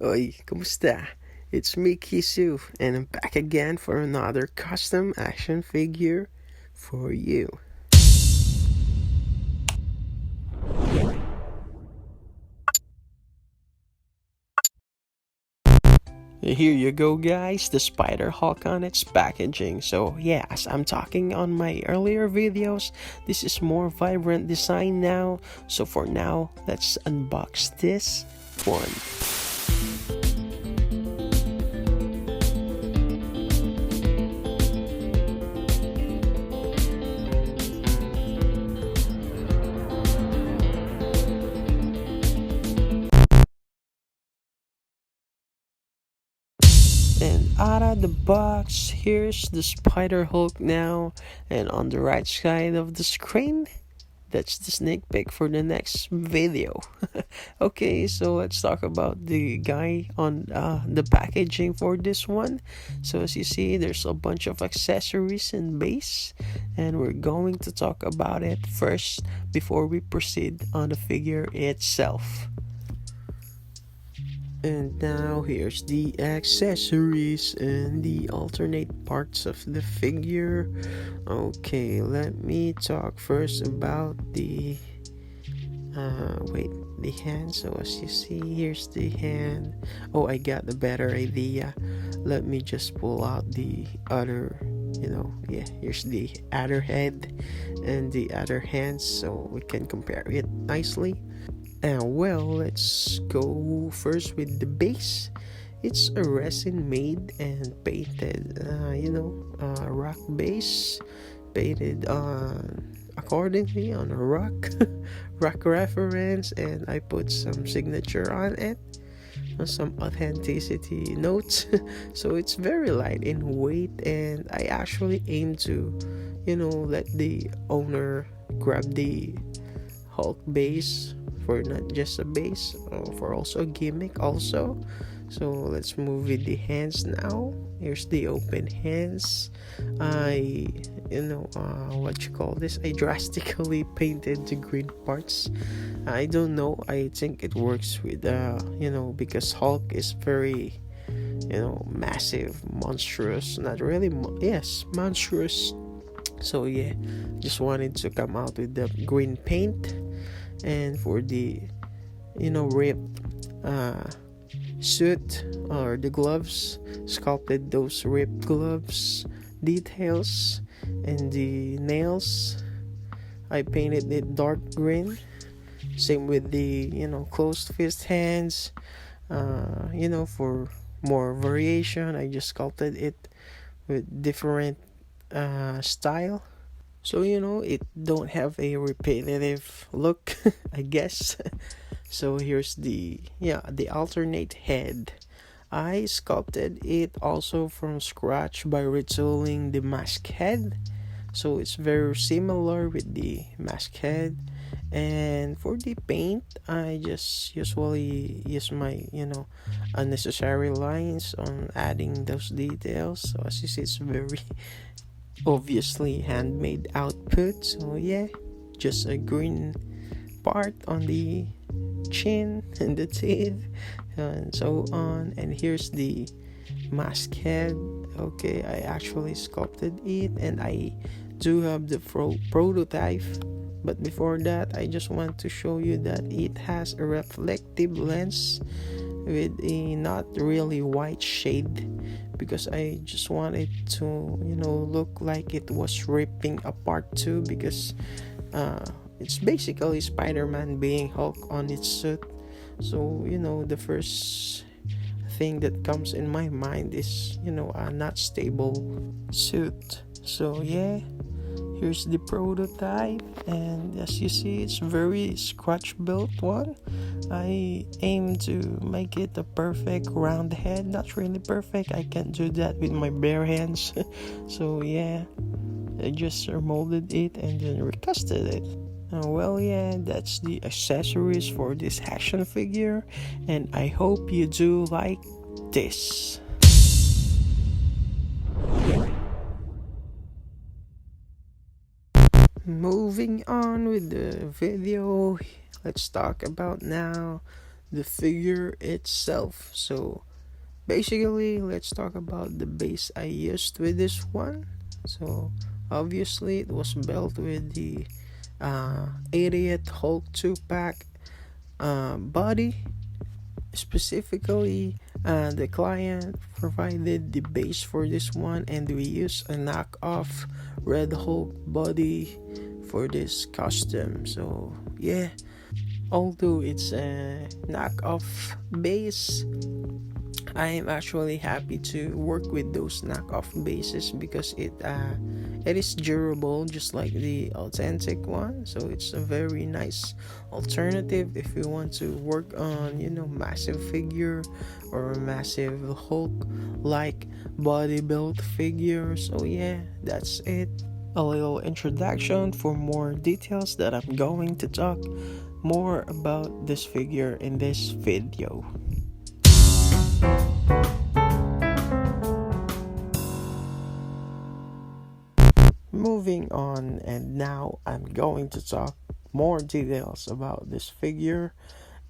Oi, kumusta? It's me, KIISU, and I'm back again for another custom action figure for you. Here you go, guys, the Spider Hulk on its packaging. So yeah, as I'm talking on my earlier videos, this is more vibrant design now. So for now, let's unbox this one. And out of the box, here's the Spider Hulk now. And on the right side of the screen, that's the sneak peek for the next video. Okay, so let's talk about the guy on the packaging for this one. So as you see, there's a bunch of accessories and base, and we're going to talk about it first before we proceed on the figure itself. And now here's the accessories and the alternate parts of the figure. Okay, let me talk first about the the hand. So as you see, here's the hand. Oh, I got a better idea. Let me just pull out the other, here's the other head and the other hand so we can compare it nicely. Well, let's go first with the base. It's a resin made and painted, rock base, painted on accordingly on a rock, rock reference, and I put some signature on it, some authenticity notes. So it's very light in weight, and I actually aim to, let the owner grab the Hulk base for not just a base, for also a gimmick also. So let's move with the hands now. Here's the open hands. I what you call this, I drastically painted the green parts. I don't know, I think it works with because Hulk is very massive, monstrous, not really yes, monstrous. So yeah, just wanted to come out with the green paint. And for the ripped suit or the gloves, sculpted those ripped gloves details. And the nails, I painted it dark green. Same with the closed fist hands. For more variation, I just sculpted it with different style, so it don't have a repetitive look. I guess. So here's the alternate head. I sculpted it also from scratch by retooling the mask head, so it's very similar with the mask head. And for the paint, I just usually use my unnecessary lines on adding those details. So as you see, it's very obviously handmade output. So yeah, just a green part on the chin and the teeth and so on. And here's the mask head. Okay, I actually sculpted it, and I do have the prototype. But before that, I just want to show you that it has a reflective lens with a not really white shade, because I just wanted to look like it was ripping apart too, because it's basically Spider-Man being Hulk on its suit. So the first thing that comes in my mind is a not stable suit. So yeah, here's the prototype, and as you see, it's very scratch built one. I aim to make it a perfect round head. Not really perfect, I can't do that with my bare hands. So yeah, I just molded it and then recasted it. Well, yeah, that's the accessories for this action figure, and I hope you do like this. Moving on with the video, let's talk about now the figure itself. So basically, let's talk about the base I used with this one. So obviously it was built with the 80th Hulk 2-pack body. Specifically, the client provided the base for this one, and we used a knockoff Red Hulk body for this custom. So yeah, although it's a knockoff base, I am actually happy to work with those knockoff bases because it is durable just like the authentic one. So it's a very nice alternative if you want to work on, massive figure or a massive Hulk like body built figure. So yeah, that's it. A little introduction for more details that I'm going to talk more about this figure in this video. Moving on, and now I'm going to talk more details about this figure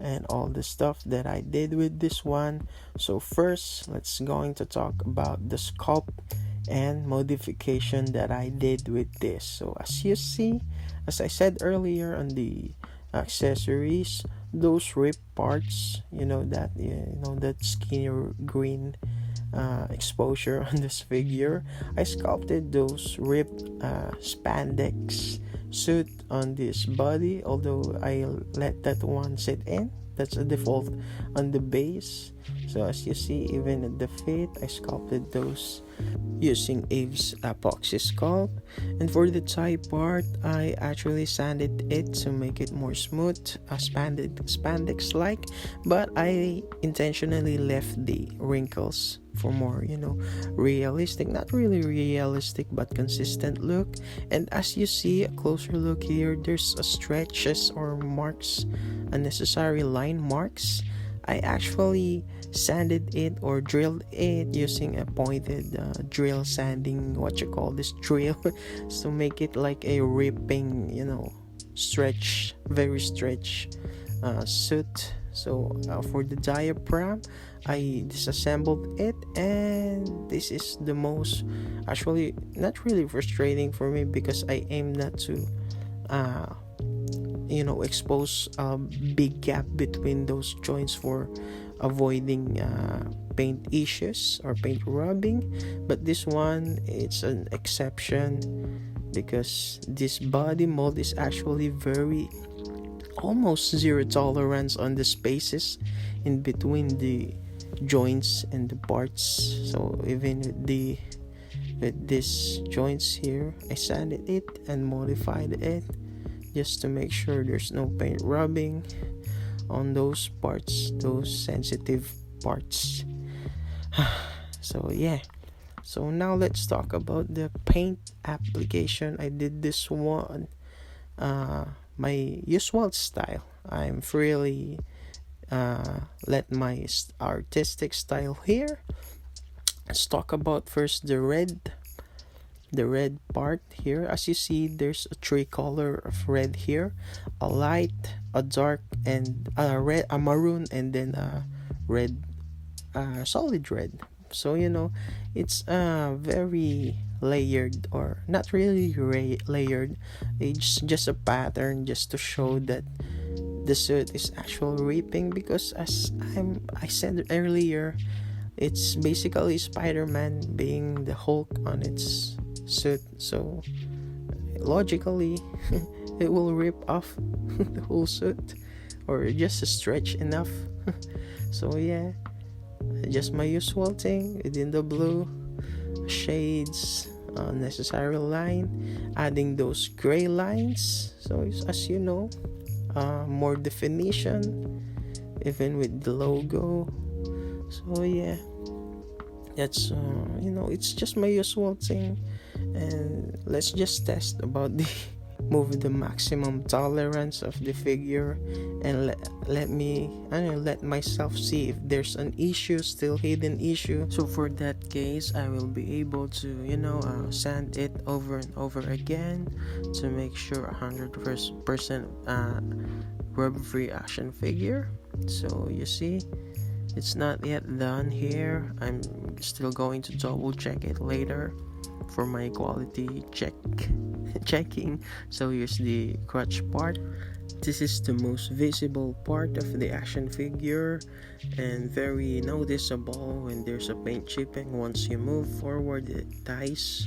and all the stuff that I did with this one. So first, let's going to talk about the sculpt and modification that I did with this. So as you see, as I said earlier on the accessories, those rib parts, that skinny green exposure on this figure, I sculpted those rib spandex suit on this body, although I let that one sit in. That's a default on the base. So as you see, even at the feet, I sculpted those using KIISU epoxy sculpt. And for the tie part, I actually sanded it to make it more smooth, spandex like, but I intentionally left the wrinkles for more, realistic, not really realistic, but consistent look. And as you see a closer look here, there's a stretches or marks, unnecessary line marks. I actually sanded it or drilled it using a pointed drill sanding, drill to make it like a ripping, very stretch suit. So for the diaphragm, I disassembled it, and this is the most, actually not really frustrating for me because I aim not to expose a big gap between those joints for avoiding paint issues or paint rubbing. But this one, it's an exception because this body mold is actually very almost zero tolerance on the spaces in between the joints and the parts. So even with these joints here, I sanded it and modified it just to make sure there's no paint rubbing on those parts, those sensitive parts. So yeah, so now let's talk about the paint application. I did this one my usual style. I'm freely let my artistic style here. Let's talk about first the red part here. As you see, there's a three color of red here: a light, a dark, and a red, a maroon, and then a red, solid red. So it's very layered, or not really layered. It's just a pattern just to show that the suit is actual ripping, because as I said earlier, it's basically Spider-Man being the Hulk on its suit, so logically it will rip off the whole suit, or just a stretch enough. So yeah, just my usual thing within the blue shades, necessary line, adding those gray lines, so as you know, more definition even with the logo. So yeah, that's it's just my usual thing. And let's just test about the move the maximum tolerance of the figure, and let myself see if there's an issue, still hidden issue. So for that case, I will be able to sand it over and over again to make sure 100% rub-free action figure. So you see, it's not yet done here. I'm still going to double check it later for my quality checking. So here's the crotch part. This is the most visible part of the action figure and very noticeable when there's a paint chipping. Once you move forward, it dies,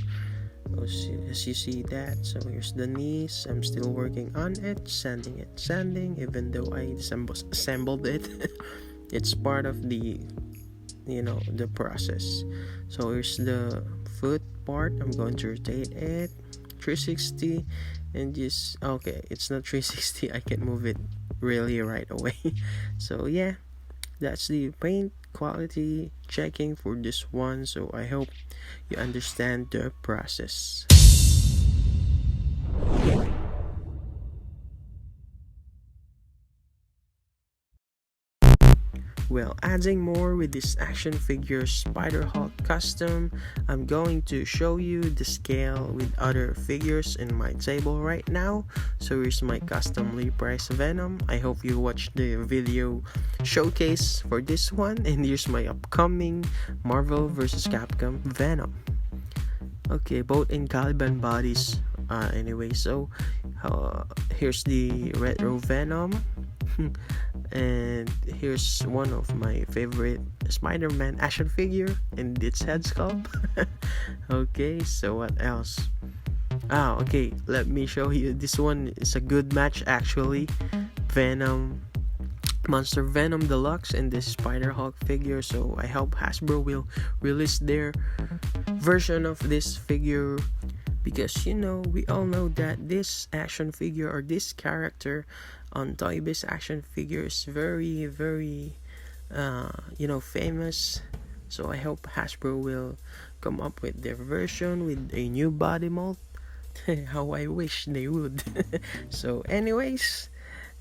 as you see that. So here's the knees. I'm still working on it, sanding, even though I assembled it. It's part of the the process. So here's the foot part. I'm going to rotate it 360 and just okay, it's not 360. I can move it really right away. So yeah, that's the paint quality checking for this one. So I hope you understand the process. Well, adding more with this action figure Spider-Hulk custom, I'm going to show you the scale with other figures in my table right now. So here's my customly priced Venom. I hope you watched the video showcase for this one. And here's my upcoming Marvel vs. Capcom Venom. Okay, both in Caliban bodies. Anyway, so here's the retro Venom. And here's one of my favorite Spider-Man action figure, and it's Headsculpt. Okay, so what else? Okay, let me show you. This one is a good match actually. Venom, Monster Venom Deluxe, and this Spider-Hulk figure. So I hope Hasbro will release their version of this figure, because we all know that this action figure or this character on Toy Biz action figure is very, very famous. So I hope Hasbro will come up with their version with a new body mold. How I wish they would. So anyways,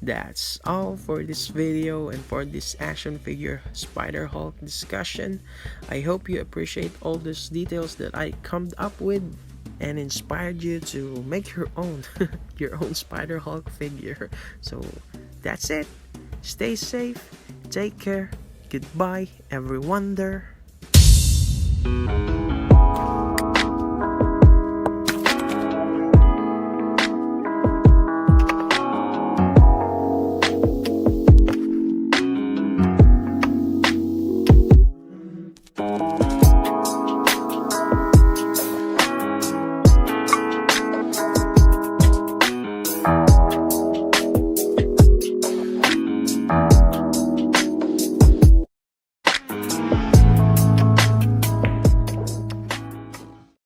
that's all for this video and for this action figure Spider-Hulk discussion. I hope you appreciate all those details that I come up with and inspired you to make your own Spider-Hulk figure. So that's it. Stay safe, take care, goodbye everyone there.